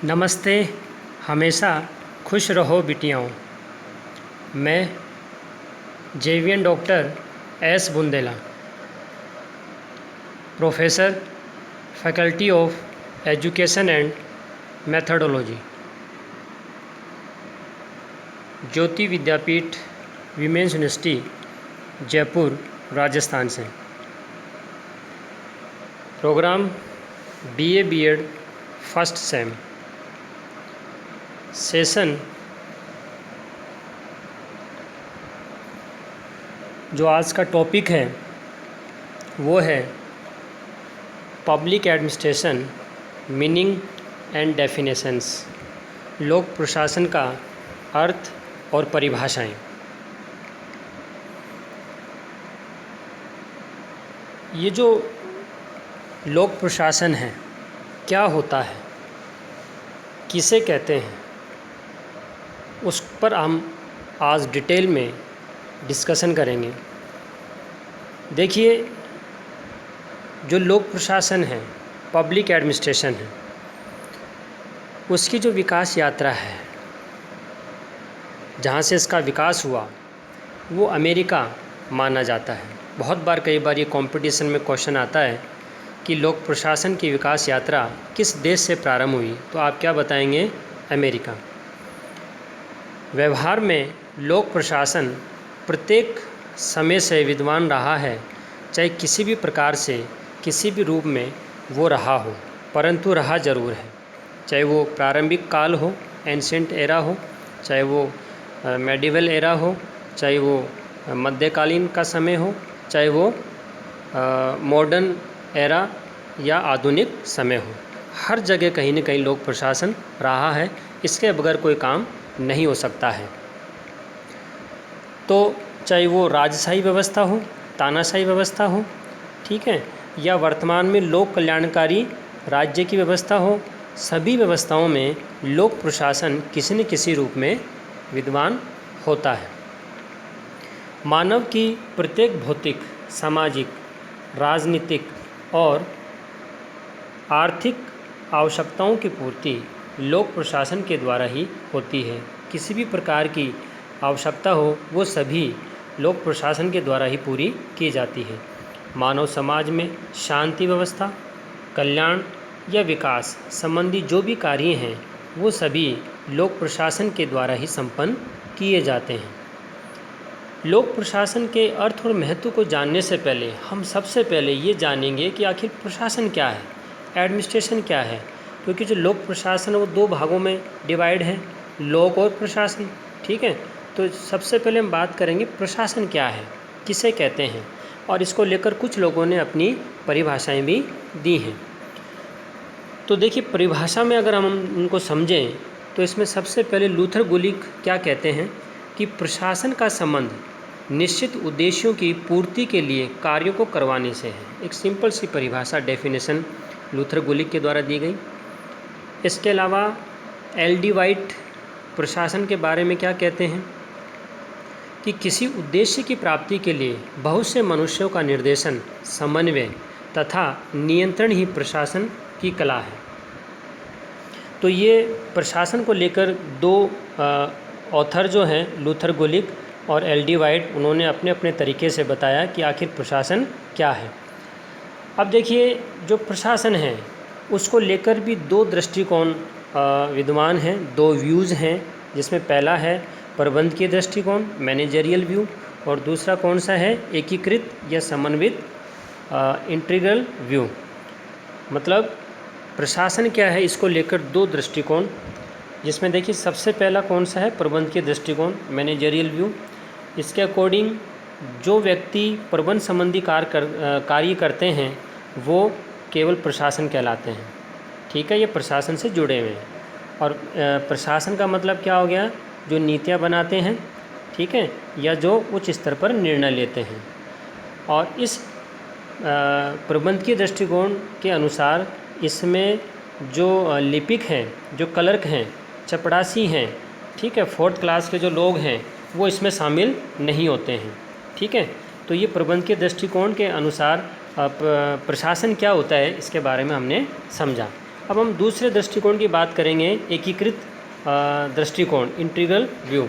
नमस्ते। हमेशा खुश रहो बिटियाओं। मैं JVN doctor S Bundela, professor, faculty of education and methodology, Jyoti Vidyapeeth women's university, Jaipur, Rajasthan से। Programme BA BEd first sem. Session जो आज का टॉपिक है वो है public administration meaning and definitions, लोक प्रशासन का अर्थ और परिभाषाएं। ये जो लोक प्रशासन है क्या होता है, किसे कहते हैं, उस पर हम आज डिटेल में डिस्कशन करेंगे। देखिए, जो लोक प्रशासन है, पब्लिक एडमिनिस्ट्रेशन है, उसकी जो विकास यात्रा है, जहाँ से इसका विकास हुआ वो अमेरिका माना जाता है। बहुत बार कई बार ये कंपटीशन में क्वेश्चन आता है कि लोक प्रशासन की विकास यात्रा किस देश से प्रारंभ हुई, तो आप क्या बताएंगे? अमेरिका। व्यवहार में लोक प्रशासन प्रत्येक समय से विद्यमान रहा है, चाहे किसी भी प्रकार से किसी भी रूप में वो रहा हो, परंतु रहा जरूर है। चाहे वो प्रारंभिक काल हो, एंशिएंट एरा हो, चाहे वो मेडिवल एरा हो, चाहे वो मध्यकालीन का समय हो, चाहे वो मॉडर्न एरा या आधुनिक समय हो, हर जगह कहीं न कहीं लोक प्रशासन रहा है। इसके बगैर कोई काम नहीं हो सकता है। तो चाहे वो राजशाही व्यवस्था हो, तानाशाही व्यवस्था हो, ठीक है, या वर्तमान में लोक कल्याणकारी राज्य की व्यवस्था हो, सभी व्यवस्थाओं में लोक प्रशासन किसी न किसी रूप में विद्यमान होता है। मानव की प्रत्येक भौतिक, सामाजिक, राजनीतिक और आर्थिक आवश्यकताओं की पूर्ति लोक प्रशासन के द्वारा ही होती है। किसी भी प्रकार की आवश्यकता हो वो सभी लोक प्रशासन के द्वारा ही पूरी की जाती है। मानव समाज में शांति व्यवस्था, कल्याण या विकास संबंधी जो भी कार्य हैं वो सभी लोक प्रशासन के द्वारा ही संपन्न किए जाते हैं। लोक प्रशासन के अर्थ और महत्व को जानने से पहले हम सबसे पहले ये जानेंगे कि आखिर प्रशासन क्या है, एडमिनिस्ट्रेशन क्या है। क्योंकि जो लोक प्रशासन है वो दो भागों में डिवाइड है, लोक और प्रशासन, ठीक है। तो सबसे पहले हम बात करेंगे प्रशासन क्या है, किसे कहते हैं, और इसको लेकर कुछ लोगों ने अपनी परिभाषाएं भी दी हैं। तो देखिए, परिभाषा में अगर हम उनको समझें तो इसमें सबसे पहले लूथर गुलिक क्या कहते हैं कि प्रशासन का संबंध निश्चित उद्देश्यों की पूर्ति के लिए कार्यों को करवाने से है। एक सिंपल सी परिभाषा, डेफिनेशन लूथर गुलिक के द्वारा दी गई। इसके अलावा एल.डी. वाइट प्रशासन के बारे में क्या कहते हैं कि किसी उद्देश्य की प्राप्ति के लिए बहुत से मनुष्यों का निर्देशन, समन्वय तथा नियंत्रण ही प्रशासन की कला है। तो ये प्रशासन को लेकर दो ऑथर जो हैं, लूथर गुलिक और एल.डी. वाइट, उन्होंने अपने अपने तरीके से बताया कि आखिर प्रशासन क्या है। अब देखिए, जो प्रशासन है उसको लेकर भी दो दृष्टिकोण विद्यमान हैं, दो व्यूज़ हैं, जिसमें पहला है प्रबंधकीय दृष्टिकोण, मैनेजरियल व्यू, और दूसरा कौन सा है? एकीकृत या समन्वित, इंटीग्रल व्यू। मतलब प्रशासन क्या है, इसको लेकर दो दृष्टिकोण, जिसमें देखिए सबसे पहला कौन सा है? प्रबंधकीय दृष्टिकोण, मैनेजरियल व्यू। इसके अकॉर्डिंग जो व्यक्ति प्रबंध संबंधी कार्य करते हैं वो केवल प्रशासन कहलाते हैं, ठीक है, ये प्रशासन से जुड़े हुए हैं। और प्रशासन का मतलब क्या हो गया? जो नीतियाँ बनाते हैं, ठीक है, या जो उच्च स्तर पर निर्णय लेते हैं। और इस प्रबंधकीय दृष्टिकोण के अनुसार इसमें जो लिपिक हैं, जो क्लर्क हैं, चपरासी हैं, ठीक है, फोर्थ क्लास के जो लोग हैं वो इसमें शामिल नहीं होते हैं, ठीक है। तो ये प्रबंधकीय दृष्टिकोण के अनुसार प्रशासन क्या होता है इसके बारे में हमने समझा। अब हम दूसरे दृष्टिकोण की बात करेंगे, एकीकृत दृष्टिकोण, इंटीग्रल व्यू।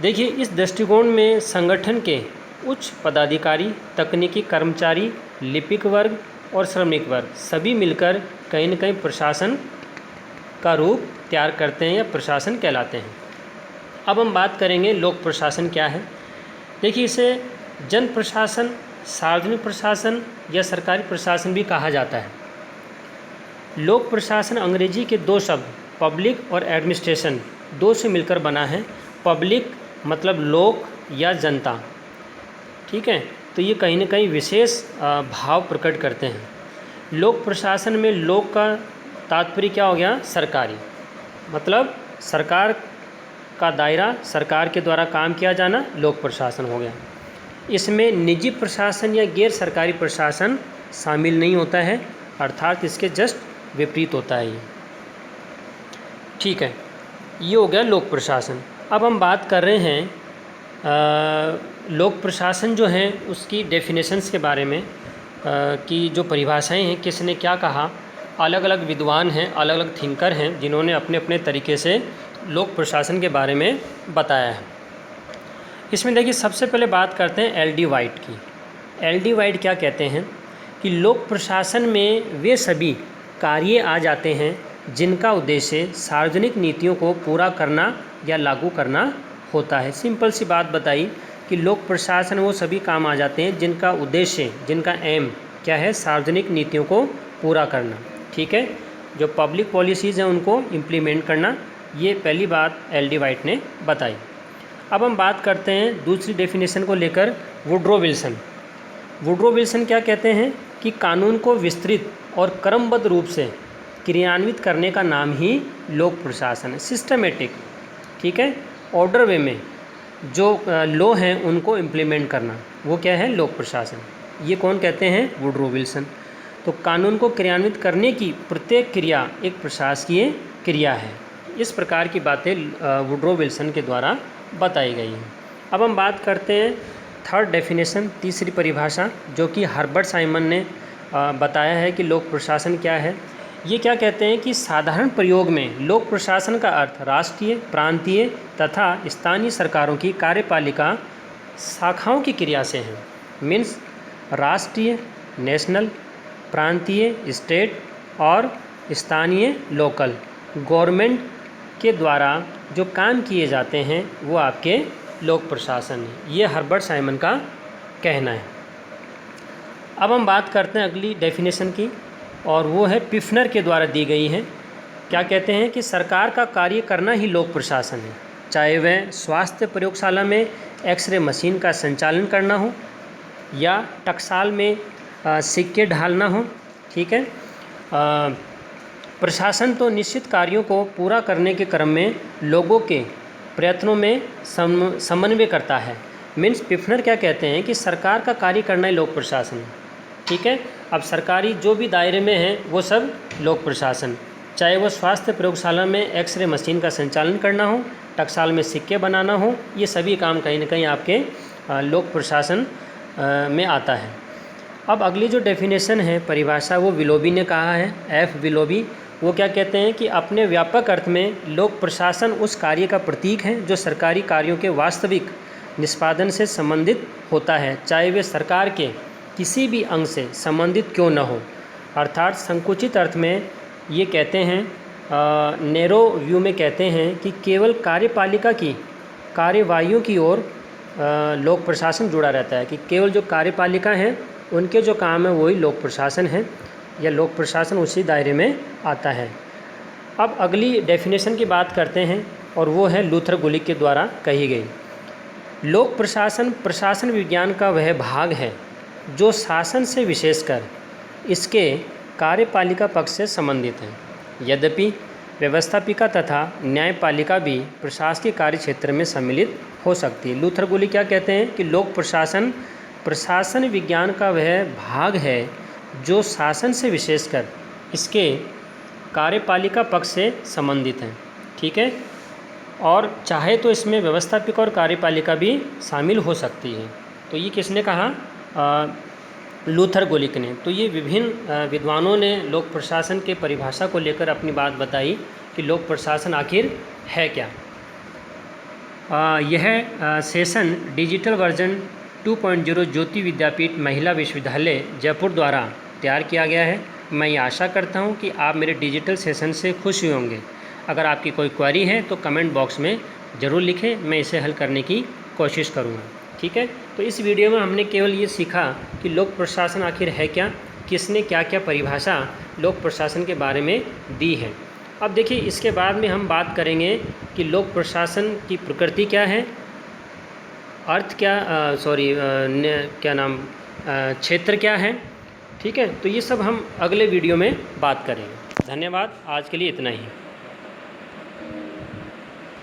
देखिए, इस दृष्टिकोण में संगठन के उच्च पदाधिकारी, तकनीकी कर्मचारी, लिपिक वर्ग और श्रमिक वर्ग सभी मिलकर कहीं न कहीं प्रशासन का रूप तैयार करते हैं या प्रशासन कहलाते हैं। अब हम बात करेंगे लोक प्रशासन क्या है। देखिए, इसे जन प्रशासन, सार्वजनिक प्रशासन या सरकारी प्रशासन भी कहा जाता है। लोक प्रशासन अंग्रेजी के दो शब्द पब्लिक और एडमिनिस्ट्रेशन, दो से मिलकर बना है। पब्लिक मतलब लोक या जनता, ठीक है, तो ये कहीं न कहीं विशेष भाव प्रकट करते हैं। लोक प्रशासन में लोक का तात्पर्य क्या हो गया? सरकारी, मतलब सरकार का दायरा, सरकार के द्वारा काम किया जाना, लोक प्रशासन हो गया। इसमें निजी प्रशासन या गैर सरकारी प्रशासन शामिल नहीं होता है, अर्थात इसके जस्ट विपरीत होता है ये, ठीक है। ये हो गया लोक प्रशासन। अब हम बात कर रहे हैं लोक प्रशासन जो है उसकी डेफिनेशंस के बारे में, कि जो परिभाषाएं हैं, किसने क्या कहा। अलग अलग विद्वान हैं, अलग अलग थिंकर हैं, जिन्होंने अपने अपने तरीके से लोक प्रशासन के बारे में बताया है। इसमें देखिए, सबसे पहले बात करते हैं एल.डी. वाइट की। एल.डी. वाइट क्या कहते हैं कि लोक प्रशासन में वे सभी कार्य आ जाते हैं जिनका उद्देश्य सार्वजनिक नीतियों को पूरा करना या लागू करना होता है। सिंपल सी बात बताई कि लोक प्रशासन वो सभी काम आ जाते हैं जिनका उद्देश्य, जिनका एम क्या है? सार्वजनिक नीतियों को पूरा करना, ठीक है, जो पब्लिक पॉलिसीज़ हैं उनको इम्प्लीमेंट करना। ये पहली बात एल.डी. वाइट ने बताई। अब हम बात करते हैं दूसरी डेफिनेशन को लेकर, वुड्रो विल्सन। वुड्रो विल्सन क्या कहते हैं कि कानून को विस्तृत और क्रमबद्ध रूप से क्रियान्वित करने का नाम ही लोक प्रशासन है। सिस्टमेटिक, ठीक है, ऑर्डर वे में जो लॉ हैं उनको इम्प्लीमेंट करना, वो क्या है? लोक प्रशासन। ये कौन कहते हैं? Woodrow Wilson. तो कानून को क्रियान्वित करने की प्रत्येक क्रिया एक प्रशासकीय क्रिया है। इस प्रकार की बातें वुड्रो विल्सन के द्वारा बताई गई हैं। अब हम बात करते हैं थर्ड डेफिनेशन, तीसरी परिभाषा, जो कि हर्बर्ट साइमन ने बताया है कि लोक प्रशासन क्या है। ये क्या कहते हैं कि साधारण प्रयोग में लोक प्रशासन का अर्थ राष्ट्रीय, प्रांतीय तथा स्थानीय सरकारों की कार्यपालिका शाखाओं की क्रिया से है। मीन्स राष्ट्रीय, नेशनल, प्रांतीय, स्टेट और स्थानीय, लोकल गवर्नमेंट के द्वारा जो काम किए जाते हैं वो आपके लोक प्रशासन है। ये हर्बर्ट साइमन का कहना है। अब हम बात करते हैं अगली डेफिनेशन की, और वो है पिफनर के द्वारा दी गई है। क्या कहते हैं कि सरकार का कार्य करना ही लोक प्रशासन है, चाहे वह स्वास्थ्य प्रयोगशाला में एक्सरे मशीन का संचालन करना हो या टकसाल में सिक्के ढालना हो, ठीक है। प्रशासन तो निश्चित कार्यों को पूरा करने के क्रम में लोगों के प्रयत्नों में समन्वय करता है। मीन्स पिफनर क्या कहते हैं कि सरकार का कार्य करना ही लोक प्रशासन है, ठीक है। अब सरकारी जो भी दायरे में है वो सब लोक प्रशासन, चाहे वो स्वास्थ्य प्रयोगशाला में एक्सरे मशीन का संचालन करना हो, टकसाल में सिक्के बनाना हो, ये सभी काम कहीं ना कहीं आपके लोक प्रशासन में आता है। अब अगली जो डेफिनेशन है, परिभाषा, वो विलोबी ने कहा है, एफ विलोबी। वो क्या कहते हैं कि अपने व्यापक अर्थ में लोक प्रशासन उस कार्य का प्रतीक है जो सरकारी कार्यों के वास्तविक निष्पादन से संबंधित होता है, चाहे वे सरकार के किसी भी अंग से संबंधित क्यों न हो। अर्थात संकुचित अर्थ में ये कहते हैं, नैरो व्यू में कहते हैं कि केवल कार्यपालिका की कार्यवाहियों की ओर लोक प्रशासन जुड़ा रहता है, कि केवल जो कार्यपालिका हैं उनके जो काम है वही लोक प्रशासन है, या लोक प्रशासन उसी दायरे में आता है। अब अगली डेफिनेशन की बात करते हैं, और वो है लूथर गुलिक के द्वारा कही गई। लोक प्रशासन प्रशासन विज्ञान का वह भाग है जो शासन से विशेषकर इसके कार्यपालिका पक्ष से संबंधित है। यद्यपि व्यवस्थापिका तथा न्यायपालिका भी प्रशासकीय कार्य क्षेत्र में सम्मिलित हो सकती है। लूथर गुलिक क्या कहते हैं कि लोक प्रशासन प्रशासन विज्ञान का वह भाग है जो शासन से विशेषकर इसके कार्यपालिका पक्ष से संबंधित हैं, ठीक है, और चाहे तो इसमें व्यवस्थापिका और कार्यपालिका भी शामिल हो सकती है। तो ये किसने कहा? लूथर गुलिक ने। तो ये विभिन्न विद्वानों ने लोक प्रशासन के परिभाषा को लेकर अपनी बात बताई कि लोक प्रशासन आखिर है क्या। यह सेशन डिजिटल वर्जन 2.0 ज्योति विद्यापीठ महिला विश्वविद्यालय जयपुर द्वारा तैयार किया गया है। मैं ये आशा करता हूँ कि आप मेरे डिजिटल सेशन से खुश हुए होंगे। अगर आपकी कोई क्वेरी है तो कमेंट बॉक्स में ज़रूर लिखें, मैं इसे हल करने की कोशिश करूँगा। ठीक है, तो इस वीडियो में हमने केवल ये सीखा कि लोक प्रशासन आखिर है क्या, किसने क्या क्या परिभाषा लोक प्रशासन के बारे में दी है। अब देखिए, इसके बाद में हम बात करेंगे कि लोक प्रशासन की प्रकृति क्या है, अर्थ क्या क्षेत्र क्या है। ठीक है, तो ये सब हम अगले वीडियो में बात करेंगे। धन्यवाद, आज के लिए इतना ही।